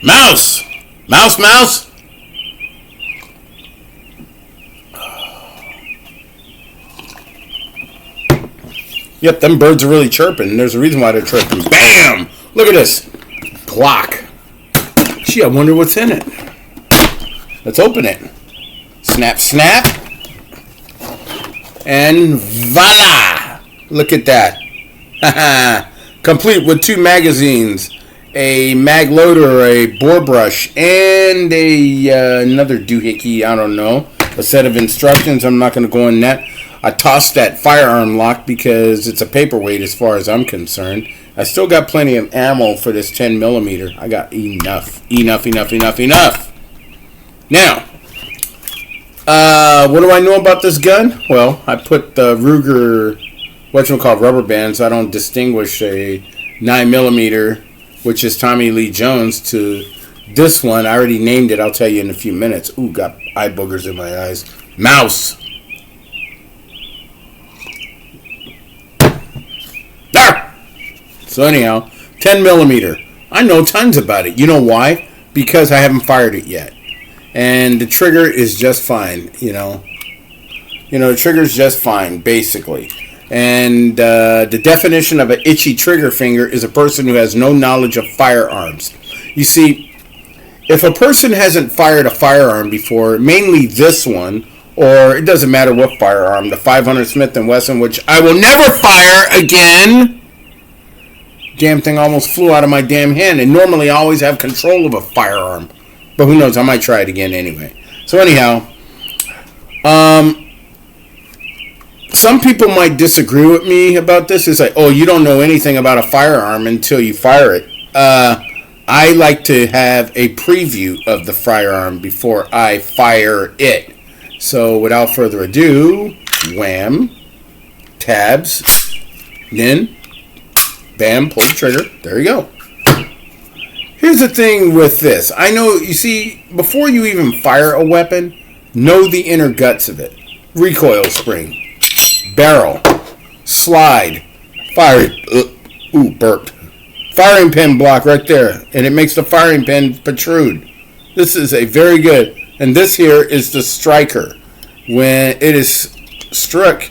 Mouse! Mouse, mouse! Yep, them birds are really chirping. There's a reason why they're chirping. Bam! Look at this. Glock. Gee, I wonder what's in it. Let's open it. Snap, snap. And voila! Look at that. Complete with 2 magazines, a mag loader, a bore brush, and another doohickey, I don't know. A set of instructions. I'm not going to go in that. I tossed that firearm lock because it's a paperweight as far as I'm concerned. I still got plenty of ammo for this 10 millimeter. I got enough. Now, what do I know about this gun? Well, I put the Ruger, rubber bands. I don't distinguish a 9 millimeter, which is Tommy Lee Jones, to this one. I already named it. I'll tell you in a few minutes. Ooh, got eye boogers in my eyes. Mouse. So anyhow, 10 millimeter. I know tons about it. You know why? Because I haven't fired it yet. And the trigger is just fine, the trigger's just fine, basically. And the definition of an itchy trigger finger is a person who has no knowledge of firearms. You see, if a person hasn't fired a firearm before, mainly this one, or it doesn't matter what firearm, the 500 Smith & Wesson, which I will never fire again. Damn thing almost flew out of my damn hand. And normally I always have control of a firearm. But who knows, I might try it again anyway. So anyhow, some people might disagree with me about this. It's like, oh, you don't know anything about a firearm until you fire it. I like to have a preview of the firearm before I fire it. So without further ado, wham, tabs, then bam, pull the trigger. There you go. Here's the thing with this. I know, you see, before you even fire a weapon, know the inner guts of it. Recoil spring, barrel, slide, fire. Burped. Firing pin block right there. And it makes the firing pin protrude. This is a very good. And this here is the striker. When it is struck,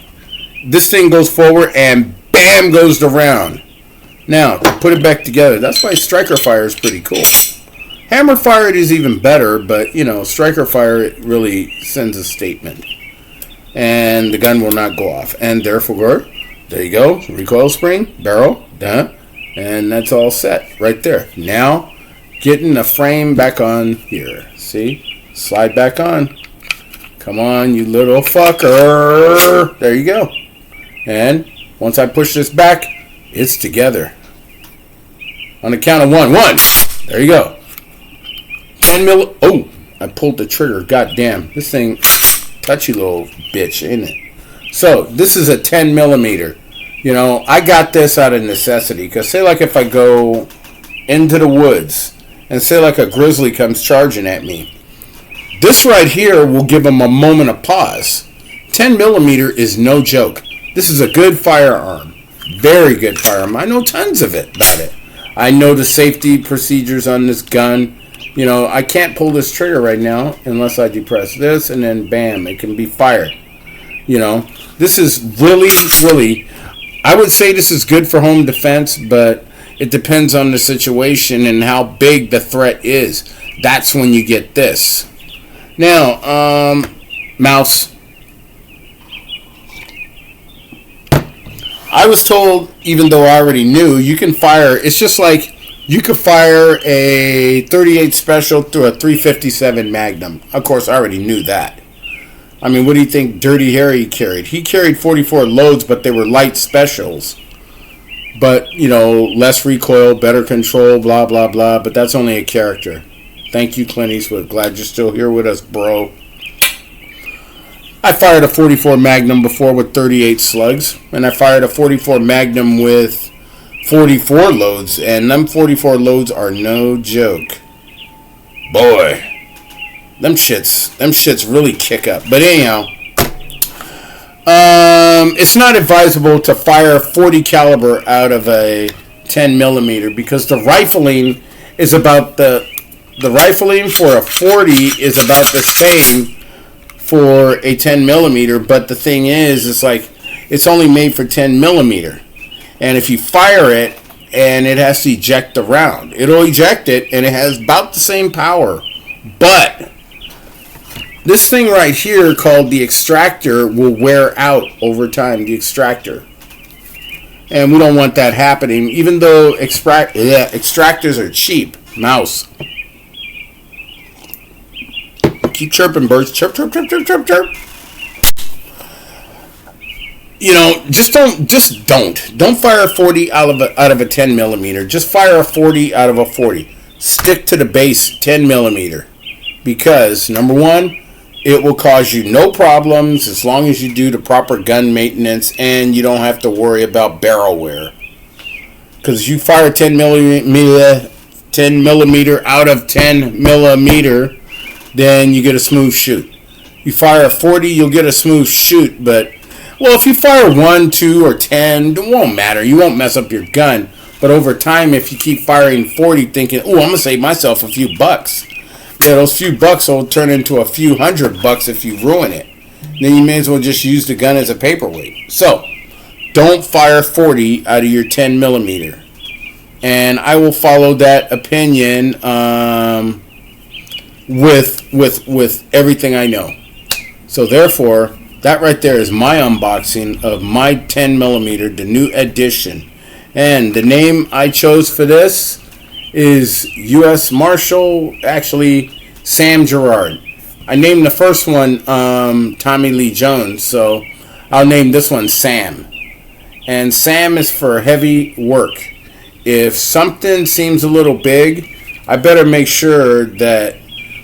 this thing goes forward and bam goes the round. Now, to put it back together, that's why striker fire is pretty cool. Hammer fire is even better, but, striker fire really sends a statement. And the gun will not go off. And therefore, there you go, recoil spring, barrel, done. And that's all set right there. Now, getting the frame back on here. See? Slide back on. Come on, you little fucker. There you go. And once I push this back, it's together. On the count of 1. 1. There you go. 10 mil. Oh, I pulled the trigger. God damn. This thing, touchy little bitch, ain't it? So, this is a 10 millimeter. I got this out of necessity. Because say like if I go into the woods and say like a grizzly comes charging at me, this right here will give them a moment of pause. 10 millimeter is no joke. This is a good firearm. Very good firearm. I know tons of it about it. I know the safety procedures on this gun. I can't pull this trigger right now unless I depress this and then bam, it can be fired. This is really, I would say this is good for home defense, but it depends on the situation and how big the threat is. That's when you get this. Now, mouse. I was told, even though I already knew, you can fire, it's just like you could fire a 38 special through a 357 Magnum. Of course, I already knew that. I mean, what do you think Dirty Harry carried? He carried 44 loads, but they were light specials. But, less recoil, better control, blah, blah, blah. But that's only a character. Thank you, Clint Eastwood. Glad you're still here with us, bro. I fired a 44 Magnum before with 38 slugs, and I fired a 44 Magnum with 44 loads, and them 44 loads are no joke. Boy, them shits really kick up. But anyhow, it's not advisable to fire 40 caliber out of a 10 millimeter because the rifling is about the the rifling for a 40 is about the same for a 10 millimeter, but the thing is, it's like it's only made for 10 millimeter, and if you fire it and it has to eject the round, it'll eject it, and it has about the same power. But this thing right here called the extractor will wear out over time. The extractor. And we don't want that happening, even though extractors are cheap. Mouse. Keep chirping, birds. Chirp, chirp, chirp, chirp, chirp, chirp. You know, don't fire a 40 out of a 10 millimeter. Just fire a 40 out of a 40. Stick to the base 10 millimeter, because number one, it will cause you no problems as long as you do the proper gun maintenance, and you don't have to worry about barrel wear. Because you fire 10 millimeter out of 10 millimeter, then you get a smooth shoot. You fire a 40, you'll get a smooth shoot, but, well, if you fire 1, 2, or 10, it won't matter. You won't mess up your gun. But over time, if you keep firing 40 thinking, oh, I'm going to save myself a few bucks, yeah, those few bucks will turn into a few $100 if you ruin it. Then you may as well just use the gun as a paperweight. So, don't fire 40 out of your 10 millimeter. And I will follow that opinion with everything I know. So therefore, that right there is my unboxing of my 10 millimeter, the new edition. And the name I chose for this is U.S. Marshal, actually Sam Gerard. I named the first one Tommy Lee Jones, so I'll name this one Sam. And Sam is for heavy work. If something seems a little big, I better make sure that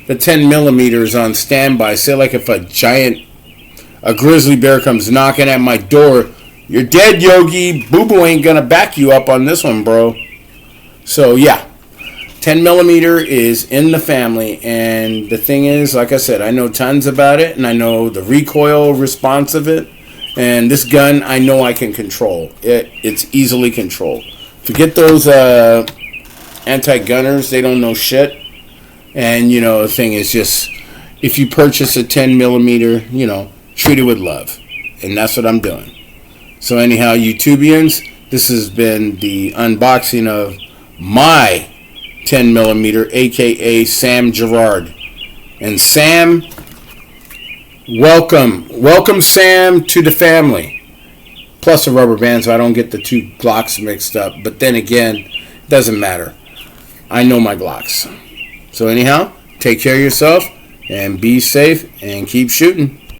the 10 millimeter is on standby. Say like if a grizzly bear comes knocking at my door, you're dead, Yogi. Boo-boo ain't gonna back you up on this one, bro. So yeah, 10 millimeter is in the family, and the thing is, like I said, I know tons about it, and I know the recoil response of it, and this gun I know I can control. It's easily controlled. Forget those anti-gunners, they don't know shit. And you know, the thing is just, if you purchase a 10 millimeter, you know, treat it with love, and that's what I'm doing. So anyhow, YouTubians, this has been the unboxing of my 10 millimeter, aka Sam Gerard. And Sam, welcome Sam to the family. Plus a rubber band so I don't get the two Glocks mixed up. But then again, it doesn't matter. I know my Glocks. So anyhow, take care of yourself and be safe and keep shooting.